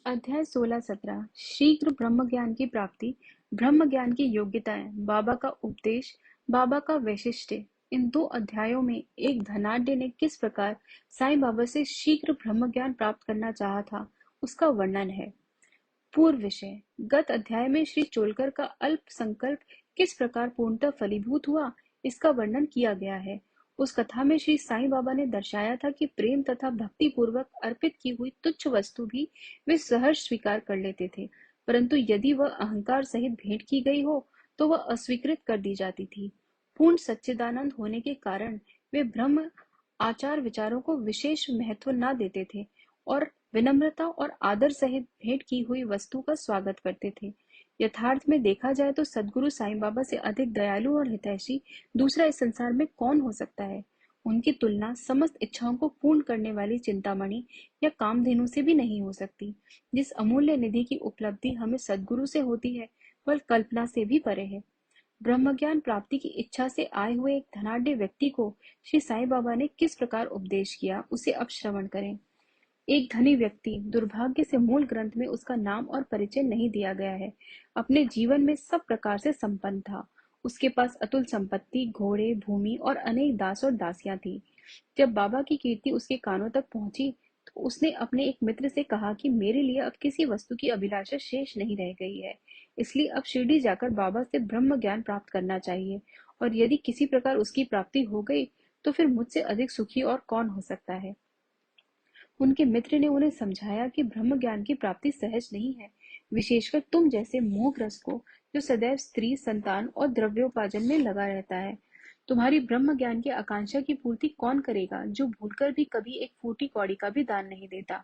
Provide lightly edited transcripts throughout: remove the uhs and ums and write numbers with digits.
अध्याय 16-17 शीघ्र ब्रह्म ज्ञान की प्राप्ति, ब्रह्म ज्ञान की योग्यताएं, बाबा का उपदेश, बाबा का वैशिष्ट्य। इन दो अध्यायों में एक धनाढ्य ने किस प्रकार साईं बाबा से शीघ्र ब्रह्म ज्ञान प्राप्त करना चाहा था, उसका वर्णन है। पूर्व विषय। गत अध्याय में श्री चोलकर का अल्प संकल्प किस प्रकार पूर्णतः फलीभूत हुआ, इसका वर्णन किया गया है। उस कथा में श्री साईं बाबा ने दर्शाया था कि प्रेम तथा भक्ति पूर्वक अर्पित की हुई तुच्छ वस्तु भी वे सहर्ष स्वीकार कर लेते थे, परंतु यदि वह अहंकार सहित भेंट की गई हो तो वह अस्वीकृत कर दी जाती थी। पूर्ण सच्चिदानंद होने के कारण वे ब्रह्म आचार विचारों को विशेष महत्व न देते थे और विनम्रता और आदर सहित भेंट की हुई वस्तु का स्वागत करते थे। यथार्थ में देखा जाए तो सदगुरु साईं बाबा से अधिक दयालु और हितैषी दूसरा इस संसार में कौन हो सकता है। उनकी तुलना समस्त इच्छाओं को पूर्ण करने वाली चिंतामणि या कामधेनु से भी नहीं हो सकती। जिस अमूल्य निधि की उपलब्धि हमें सदगुरु से होती है वह कल्पना से भी परे है। ब्रह्मज्ञान प्राप्ति की इच्छा से आए हुए एक धनाढ्य व्यक्ति को श्री साईं बाबा ने किस प्रकार उपदेश किया, उसे अब श्रवण करें। एक धनी व्यक्ति, दुर्भाग्य से मूल ग्रंथ में उसका नाम और परिचय नहीं दिया गया है, अपने जीवन में सब प्रकार से संपन्न था। उसके पास अतुल संपत्ति, घोड़े, भूमि और अनेक दास और दासियां थी। जब बाबा की कीर्ति उसके कानों तक पहुंची तो उसने अपने एक मित्र से कहा कि मेरे लिए अब किसी वस्तु की अभिलाषा शेष नहीं रह गई है, इसलिए अब शिरडी जाकर बाबा से ब्रह्म ज्ञान प्राप्त करना चाहिए, और यदि किसी प्रकार उसकी प्राप्ति हो गई तो फिर मुझसे अधिक सुखी और कौन हो सकता है। उनके मित्र ने उन्हें समझाया कि ब्रह्म ज्ञान की प्राप्ति सहज नहीं है, विशेषकर तुम जैसे मोहग्रस्त को, जो सदैव स्त्री, संतान और द्रव्योपार्जन में लगा रहता है। तुम्हारी ब्रह्म ज्ञान की आकांक्षा की पूर्ति कौन करेगा, जो भूलकर भी कभी एक फूटी कौड़ी का भी दान नहीं देता।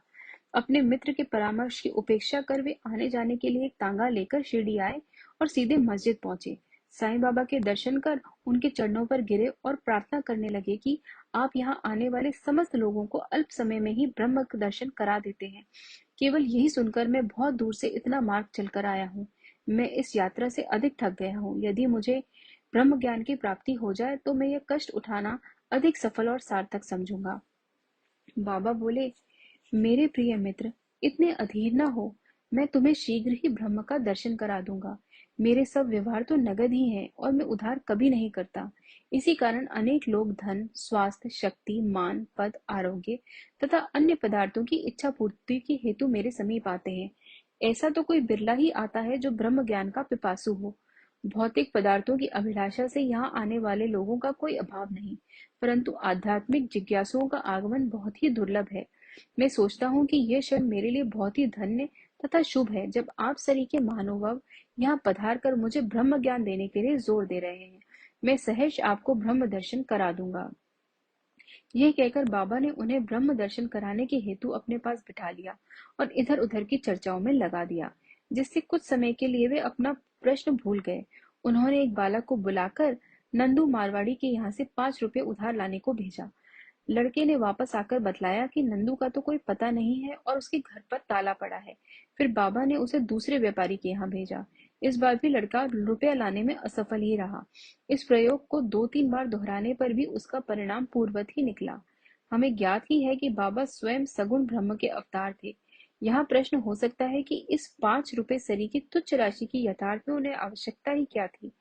अपने मित्र के परामर्श की उपेक्षा कर वे आने जाने के लिए एक तांगा लेकर शिरडी आए और सीधे मस्जिद पहुंचे। साईं बाबा के दर्शन कर उनके चरणों पर गिरे और प्रार्थना करने लगे कि आप यहाँ आने वाले समस्त लोगों को अल्प समय में ही ब्रह्म दर्शन करा देते हैं। केवल यही सुनकर मैं बहुत दूर से इतना मार्ग चलकर आया हूँ। मैं इस यात्रा से अधिक थक गया हूँ। यदि मुझे ब्रह्म ज्ञान की प्राप्ति हो जाए तो मैं यह कष्ट उठाना अधिक सफल और सार्थक समझूंगा। बाबा बोले, मेरे प्रिय मित्र, इतने अधीर न हो। मैं तुम्हें शीघ्र ही ब्रह्म का दर्शन करा दूंगा। मेरे सब व्यवहार तो नगद ही हैं और मैं उधार कभी नहीं करता। इसी कारण अनेक लोग धन, स्वास्थ्य, शक्ति, मान, पद, आरोग्य तथा अन्य पदार्थों की इच्छा पूर्ति के हेतु मेरे समीप आते हैं। ऐसा तो कोई बिरला ही आता है जो ब्रह्म ज्ञान का पिपासु हो। भौतिक पदार्थों की अभिलाषा से यहाँ आने वाले लोगों का कोई अभाव नहीं, परंतु आध्यात्मिक जिज्ञासुओं का आगमन बहुत ही दुर्लभ है। मैं सोचता हूँ कि यह क्षण मेरे लिए बहुत ही धन्य तथा शुभ है, जब आप सरीखे महानुभाव यहाँ पधार कर मुझे ब्रह्म ज्ञान देने के लिए जोर दे रहे हैं। मैं सहर्ष आपको ब्रह्म दर्शन करा दूंगा। यह कहकर बाबा ने उन्हें ब्रह्म दर्शन कराने के हेतु अपने पास बिठा लिया और इधर उधर की चर्चाओं में लगा दिया, जिससे कुछ समय के लिए वे अपना प्रश्न भूल गए। उन्होंने एक बालक को बुलाकर नंदू मारवाड़ी के यहाँ से 5 रुपए उधार लाने को भेजा। लड़के ने वापस आकर बतलाया कि नंदू का तो कोई पता नहीं है और उसके घर पर ताला पड़ा है। फिर बाबा ने उसे दूसरे व्यापारी के यहाँ भेजा। इस बार भी लड़का रुपया लाने में असफल ही रहा। इस प्रयोग को 2-3 बार दोहराने पर भी उसका परिणाम पूर्ववत ही निकला। हमें ज्ञात ही है कि बाबा स्वयं सगुण ब्रह्म के अवतार थे। यहाँ प्रश्न हो सकता है कि इस 5 रुपए सरी की तुच्छ राशि की यथार्थ में उन्हें आवश्यकता ही क्या थी।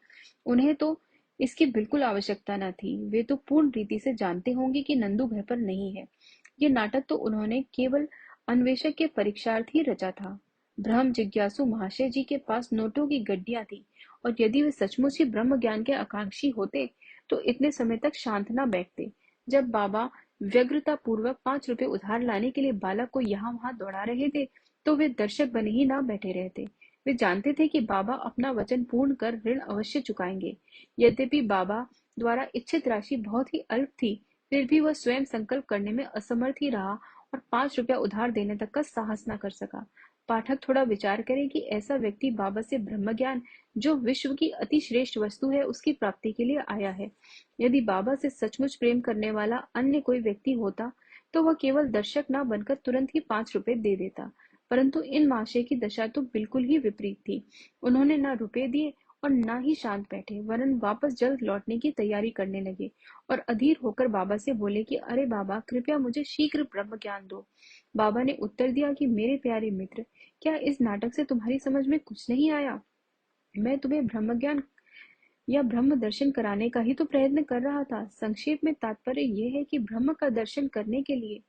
उन्हें तो इसकी बिल्कुल आवश्यकता न थी। वे तो पूर्ण रीति से जानते होंगे कि नंदू घर पर नहीं है। ये नाटक तो उन्होंने केवल अन्वेषक के परीक्षार्थ ही रचा था। ब्रह्म जिज्ञासु महाशय जी के पास नोटों की गड्डियां थी, और यदि वे सचमुच ही ब्रह्म ज्ञान के आकांक्षी होते तो इतने समय तक शांत न बैठते। जब बाबा व्यग्रता पूर्वक 5 रुपए उधार लाने के लिए बालक को यहाँ वहां दौड़ा रहे थे तो वे दर्शक बने ही ना बैठे रहते। वे जानते थे कि बाबा अपना वचन पूर्ण कर ऋण अवश्य चुकाएंगे। यद्यपि बाबा द्वारा इच्छित राशि बहुत ही अल्प थी, फिर भी वह स्वयं संकल्प करने में असमर्थ ही रहा और 5 रुपया उधार देने तक का साहस न कर सका। पाठक थोड़ा विचार करें कि ऐसा व्यक्ति बाबा से ब्रह्म ज्ञान, जो विश्व की अति श्रेष्ठ वस्तु है, उसकी प्राप्ति के लिए आया है। यदि बाबा से सचमुच प्रेम करने वाला अन्य कोई व्यक्ति होता तो वह केवल दर्शक न बनकर तुरंत ही 5 रुपए दे देता, परंतु इन महाशय की दशा तो बिल्कुल ही विपरीत थी। उन्होंने न रुपए दिए और ना ही शांत बैठे, वरन वापस जल्द लौटने की तैयारी करने लगे और अधीर होकर बाबा से बोले कि अरे बाबा, कृपया मुझे शीघ्र ब्रह्म ज्ञान दो। बाबा ने उत्तर दिया कि मेरे प्यारे मित्र, क्या इस नाटक से तुम्हारी समझ में कुछ नहीं आया? मैं तुम्हें ब्रह्म ज्ञान या ब्रह्म दर्शन कराने का ही तो प्रयत्न कर रहा था। संक्षेप में तात्पर्य यह है कि ब्रह्म का दर्शन करने के लिए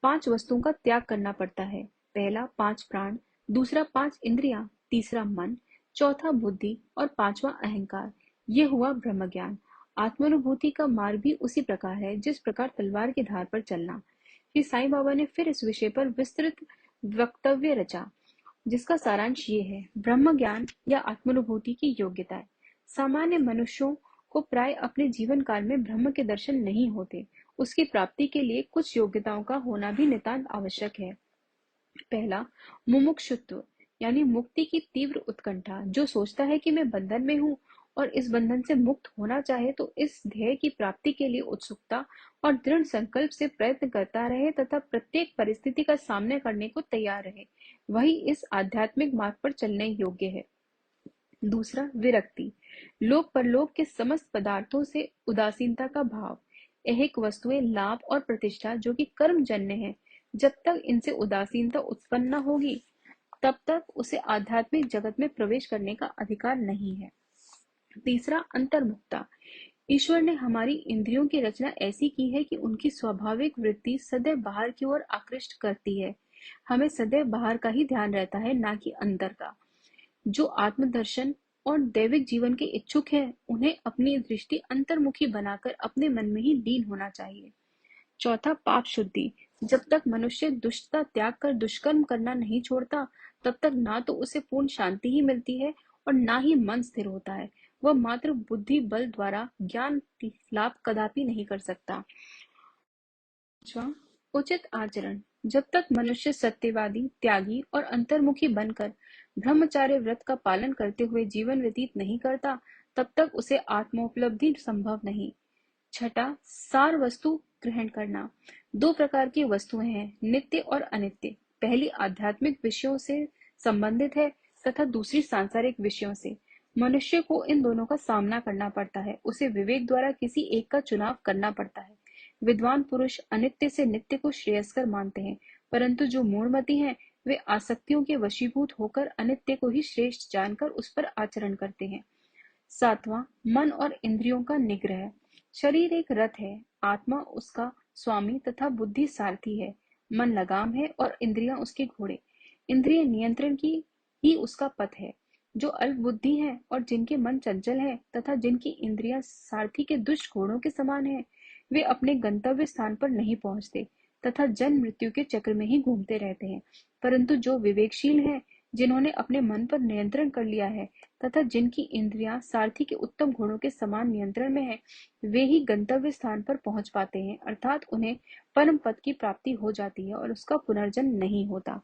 5 वस्तुओं का त्याग करना पड़ता है। पहला 5 प्राण, दूसरा 5 इंद्रियां, तीसरा मन, चौथा बुद्धि और पांचवा अहंकार। ये हुआ ब्रह्म ज्ञान। आत्मानुभूति का मार्ग भी उसी प्रकार है जिस प्रकार तलवार की धार पर चलना। श्री साईं बाबा ने फिर इस विषय पर विस्तृत वक्तव्य रचा, जिसका सारांश ये है: ब्रह्म ज्ञान या आत्मानुभूति की योग्यताएं। सामान्य मनुष्यों को प्राय अपने जीवन काल में ब्रह्म के दर्शन नहीं होते। उसकी प्राप्ति के लिए कुछ योग्यताओं का होना भी नितांत आवश्यक है। पहला, मुमुक्षुत्व यानी मुक्ति की तीव्र उत्कंठा। जो सोचता है कि मैं बंधन में हूँ और इस बंधन से मुक्त होना चाहे, तो इस ध्येय की प्राप्ति के लिए उत्सुकता और दृढ़ संकल्प से प्रयत्न करता रहे तथा प्रत्येक परिस्थिति का सामना करने को तैयार रहे, वही इस आध्यात्मिक मार्ग पर चलने योग्य है। दूसरा, विरक्ति। लोक परलोक के समस्त पदार्थों से उदासीनता का भाव। ऐहिक वस्तुएं, लाभ और प्रतिष्ठा जो कि कर्मजन्य है, जब तक इनसे उदासीनता उत्पन्न न होगी, तब तक उसे आध्यात्मिक जगत में प्रवेश करने का अधिकार नहीं है। तीसरा, अंतर्मुखता। ईश्वर ने हमारी इंद्रियों की रचना ऐसी की है कि उनकी स्वाभाविक वृत्ति सदैव बाहर की ओर आकृष्ट करती है। हमें सदैव बाहर का ही ध्यान रहता है, ना कि अंदर का। जो आत्मदर्शन और दैविक जीवन के इच्छुक हैं, उन्हें अपनी दृष्टि अंतर्मुखी बनाकर अपने मन में ही लीन होना चाहिए। चौथा, पाप शुद्धि। जब तक मनुष्य दुष्टता त्याग कर दुष्कर्म करना नहीं छोड़ता, तब तक ना तो उसे पूर्ण शांति ही मिलती है और ना ही मन स्थिर होता है। वह मात्र बुद्धि बल द्वारा ज्ञान लाभ कदापि नहीं कर सकता। पांचवा, उचित आचरण। जब तक मनुष्य सत्यवादी, त्यागी और अंतर्मुखी बनकर ब्रह्मचार्य व्रत का पालन करते हुए जीवन व्यतीत नहीं करता, तब तक उसे आत्मोपलब्धि संभव नहीं। छठा, सार वस्तु ग्रहण करना। दो प्रकार की वस्तुएं हैं, नित्य और अनित्य। पहली आध्यात्मिक विषयों से संबंधित है तथा दूसरी सांसारिक विषयों से। मनुष्य को इन दोनों का सामना करना पड़ता है। उसे विवेक द्वारा किसी एक का चुनाव करना पड़ता है। विद्वान पुरुष अनित्य से नित्य को श्रेयस्कर मानते हैं, परंतु जो मूढ़मती हैं, वे आसक्तियों के वशीभूत होकर अनित्य को ही श्रेष्ठ जानकर उस पर आचरण करते हैं। सातवां, मन और इंद्रियों का निग्रह। शरीर एक रथ है, आत्मा उसका स्वामी तथा बुद्धि सारथी है। मन लगाम है और इंद्रियां उसके घोड़े। इंद्रिय नियंत्रण की ही उसका पथ है। जो अल्प बुद्धि है और जिनके मन चंचल है तथा जिनकी इंद्रियां सारथी के दुष्ट घोड़ों के समान है, वे अपने गंतव्य स्थान पर नहीं पहुंचते तथा जन्म मृत्यु के चक्र में ही घूमते रहते हैं। परंतु जो विवेकशील हैं, जिन्होंने अपने मन पर नियंत्रण कर लिया है तथा जिनकी इंद्रियां सारथी के उत्तम घोड़ों के समान नियंत्रण में है, वे ही गंतव्य स्थान पर पहुंच पाते हैं, अर्थात उन्हें परम पद की प्राप्ति हो जाती है और उसका पुनर्जन्म नहीं होता।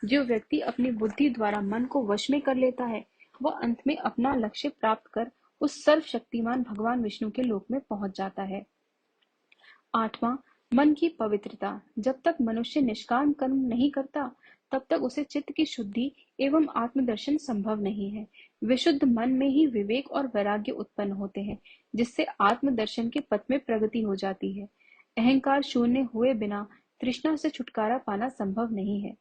जो व्यक्ति अपनी बुद्धि द्वारा मन को वश में कर लेता है, वह अंत में अपना लक्ष्य प्राप्त कर उस सर्वशक्तिमान भगवान विष्णु के लोक में पहुंच जाता है। आठवां, मन की पवित्रता। जब तक मनुष्य निष्काम कर्म नहीं करता, तब तक उसे चित्त की शुद्धि एवं आत्मदर्शन संभव नहीं है। विशुद्ध मन में ही विवेक और वैराग्य उत्पन्न होते हैं, जिससे आत्मदर्शन के पथ में प्रगति हो जाती है। अहंकार शून्य हुए बिना तृष्णा से छुटकारा पाना संभव नहीं है।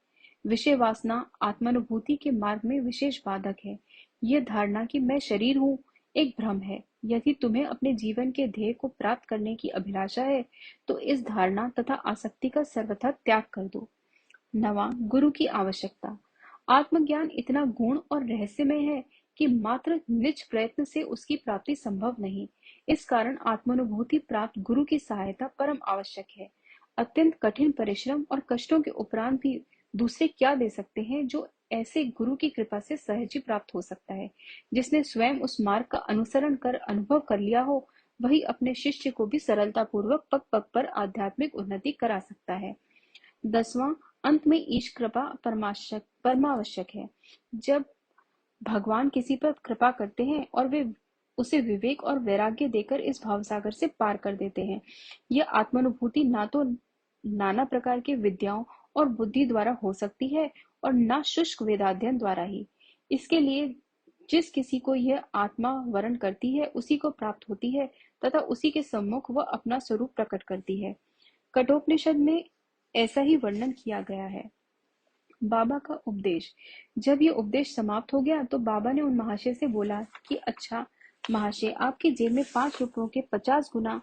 विषय वासना आत्मानुभूति के मार्ग में विशेष बाधक है। यह धारणा कि मैं शरीर हूँ, एक भ्रम है। यदि तुम्हें अपने जीवन के ध्येय को प्राप्त करने की अभिलाषा है, तो इस धारणा तथा आसक्ति का सर्वथा त्याग कर दो। नवा, गुरु की आवश्यकता। आत्मज्ञान इतना गूढ़ और रहस्यमय है कि मात्र निज प्रयत्न से उसकी प्राप्ति संभव नहीं। इस कारण आत्मानुभूति प्राप्त गुरु की सहायता परम आवश्यक है। अत्यंत कठिन परिश्रम और कष्टों के उपरांत भी दूसरे क्या दे सकते हैं जो ऐसे गुरु की कृपा से सहज ही प्राप्त हो सकता है। जिसने स्वयं उस मार्ग का अनुसरण कर अनुभव कर लिया हो, वही अपने शिष्य को भी सरलता पूर्वक पग पग पर आध्यात्मिक उन्नति करा सकता है। 10वां, अंत में ईश कृपा परमावश्यक है। जब भगवान किसी पर कृपा करते हैं और वे उसे विवेक और वैराग्य देकर इस भावसागर से पार कर देते हैं। यह आत्मानुभूति ना तो नाना प्रकार की विद्याओं और बुद्धि द्वारा हो सकती है और ना शुष्क वेदाध्ययन द्वारा ही। इसके लिए जिस किसी को यह आत्मा वरण करती है उसी को प्राप्त होती है तथा उसी के सम्मुख वह अपना स्वरूप प्रकट करती है। कठोपनिषद में ऐसा ही वर्णन किया गया है। बाबा का उपदेश। जब ये उपदेश समाप्त हो गया तो बाबा ने उन महाशय से बोला कि अच्छा महाशय, आपकी जेब में 5 रुपयों के 50 गुना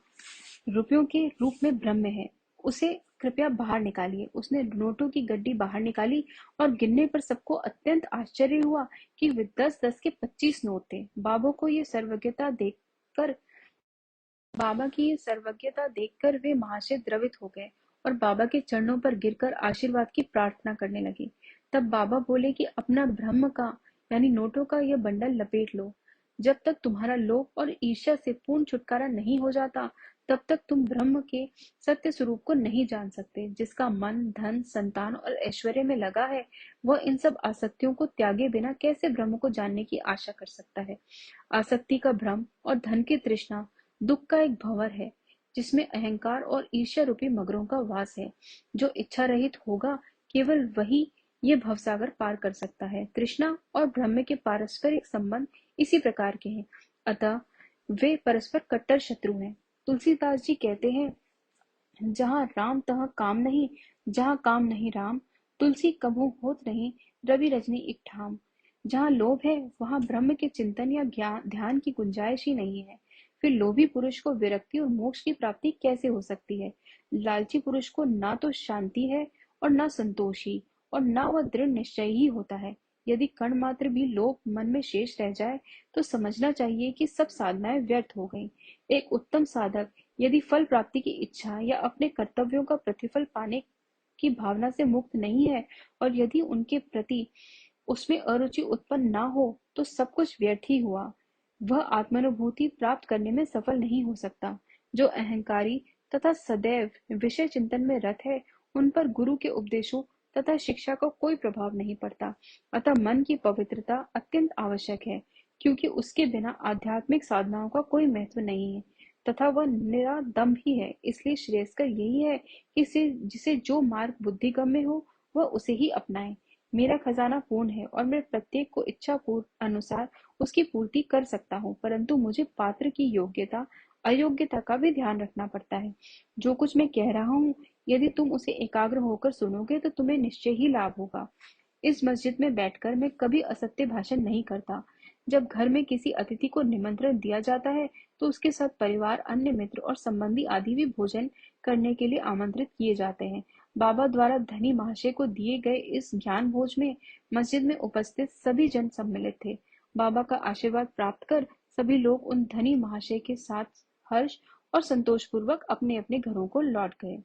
रुपयों के रूप में ब्रह्म है, उसे कृपया बाहर निकालिए। उसने नोटों की गड्डी बाहर निकाली और गिनने पर सबको अत्यंत आश्चर्य हुआ कि वे 10-10 के 25 नोट थे। बाबा की ये सर्वज्ञता देखकर वे महाशय द्रवित हो गए और बाबा के चरणों पर गिरकर आशीर्वाद की प्रार्थना करने लगे। तब बाबा बोले कि अपना ब्रह्म का यानी नोटों का यह बंडल लपेट लो। जब तक तुम्हारा लोभ और ईर्ष्या से पूर्ण छुटकारा नहीं हो जाता, तब तक तुम ब्रह्म के सत्य स्वरूप को नहीं जान सकते। जिसका मन धन, संतान और ऐश्वर्य में लगा है, वह इन सब आसक्तियों को त्यागे बिना कैसे ब्रह्म को जानने की आशा कर सकता है। आसक्ति का भ्रम और धन की तृष्णा दुख का एक भंवर है, जिसमें अहंकार और ईर्ष्या रूपी मगरों का वास है। जो इच्छा रहित होगा, केवल वही ये भवसागर पार कर सकता है। तृष्णा और ब्रह्म के पारस्परिक संबंध इसी प्रकार के हैं, अतः वे परस्पर कट्टर शत्रु हैं। तुलसीदास जी कहते हैं, जहाँ राम तहाँ काम नहीं, जहाँ काम नहीं राम, तुलसी कभू होत नहीं, रवि रजनी एक ठाम। जहाँ लोभ है वहाँ ब्रह्म के चिंतन या ध्यान की गुंजाइश ही नहीं है। फिर लोभी पुरुष को विरक्ति और मोक्ष की प्राप्ति कैसे हो सकती है। लालची पुरुष को ना तो शांति है और ना संतोष ही, और ना वह दृढ़ निश्चय ही होता है। यदि कण मात्र भी लोभ मन में शेष रह जाए तो समझना चाहिए कि सब साधनाएं व्यर्थ हो गईं। एक उत्तम साधक यदि फल प्राप्ति की इच्छा या अपने कर्तव्यों का प्रतिफल पाने की भावना से मुक्त नहीं है, और यदि उनके प्रति उसमें अरुचि उत्पन्न ना हो, तो सब कुछ व्यर्थ ही हुआ। वह आत्मानुभूति प्राप्त करने में सफल नहीं हो सकता। जो अहंकारी तथा सदैव विषय चिंतन में रत है, उन पर गुरु के उपदेशों तथा शिक्षा का कोई प्रभाव नहीं पड़ता। अतः मन की पवित्रता अत्यंत आवश्यक है, क्योंकि उसके बिना आध्यात्मिक साधनाओं का कोई महत्व नहीं है तथा वह निरादम्भ ही है। इसलिए श्रेयस्कर यही है कि जिसे जो मार्ग बुद्धिगम्य हो, वह उसे ही अपनाए। मेरा खजाना पूर्ण है और मैं प्रत्येक को इच्छा पूर्ण अनुसार उसकी पूर्ति कर सकता हूँ, परंतु मुझे पात्र की योग्यता अयोग्यता का भी ध्यान रखना पड़ता है। जो कुछ मैं कह रहा हूँ, यदि तुम उसे एकाग्र होकर सुनोगे तो तुम्हें निश्चय ही लाभ होगा। इस मस्जिद में बैठकर मैं कभी असत्य भाषण नहीं करता। जब घर में किसी अतिथि को निमंत्रण दिया जाता है तो उसके साथ परिवार, अन्य मित्र और संबंधी आदि भी भोजन करने के लिए आमंत्रित किए जाते हैं। बाबा द्वारा धनी महाशय को दिए गए इस ज्ञान भोज में मस्जिद में उपस्थित सभी जन सम्मिलित थे। बाबा का आशीर्वाद प्राप्त कर सभी लोग उन धनी महाशय के साथ हर्ष और संतोषपूर्वक अपने अपने घरों को लौट गए।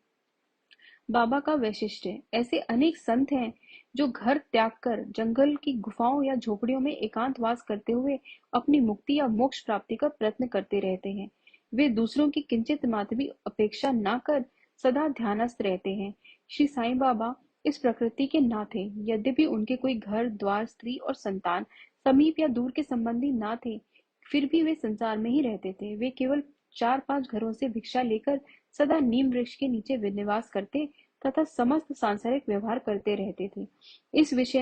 बाबा का वैशिष्ट्य। ऐसे अनेक संत हैं जो घर त्याग कर जंगल की गुफाओं या झोपड़ियों में एकांतवास करते हुए अपनी मुक्ति या मोक्ष प्राप्ति का प्रयत्न करते रहते हैं। वे दूसरों की किंचित मात्र भी अपेक्षा न कर सदा ध्यानस्थ रहते हैं। श्री साईं बाबा इस प्रकृति के ना थे। यद्यपि उनके कोई घर द्वार, स्त्री और संतान, समीप या दूर के संबंधी ना थे, फिर भी वे संसार में ही रहते थे। वे केवल 4-5 घरों से भिक्षा लेकर सदा नीम वृक्ष के नीचे निवास करते तथा समस्त सांसारिक व्यवहार करते रहते थे। इस विश्व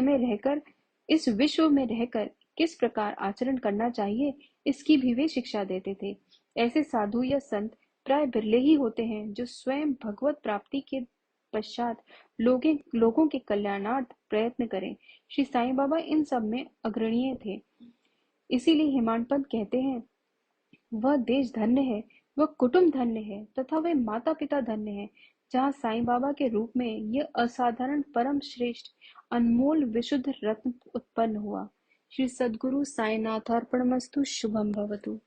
में रहकर किस प्रकार आचरण करना चाहिए, इसकी भी वे शिक्षा देते थे। ऐसे साधु या संत प्राय बिरले ही होते हैं जो स्वयं भगवत प्राप्ति के पश्चात लोगों के कल्याणार्थ प्रयत्न करें। श्री साईं बाबा इन सब में अग्रणीय थे। इसीलिए हेमाडपंत कहते हैं, वह देश धन्य है, वह कुटुंब धन्य है तथा वे माता पिता धन्य है, जहाँ साईं बाबा के रूप में यह असाधारण परम श्रेष्ठ अनमोल विशुद्ध रत्न उत्पन्न हुआ। श्री सद्गुरु साईनाथार्पणमस्तु। शुभम भवतु।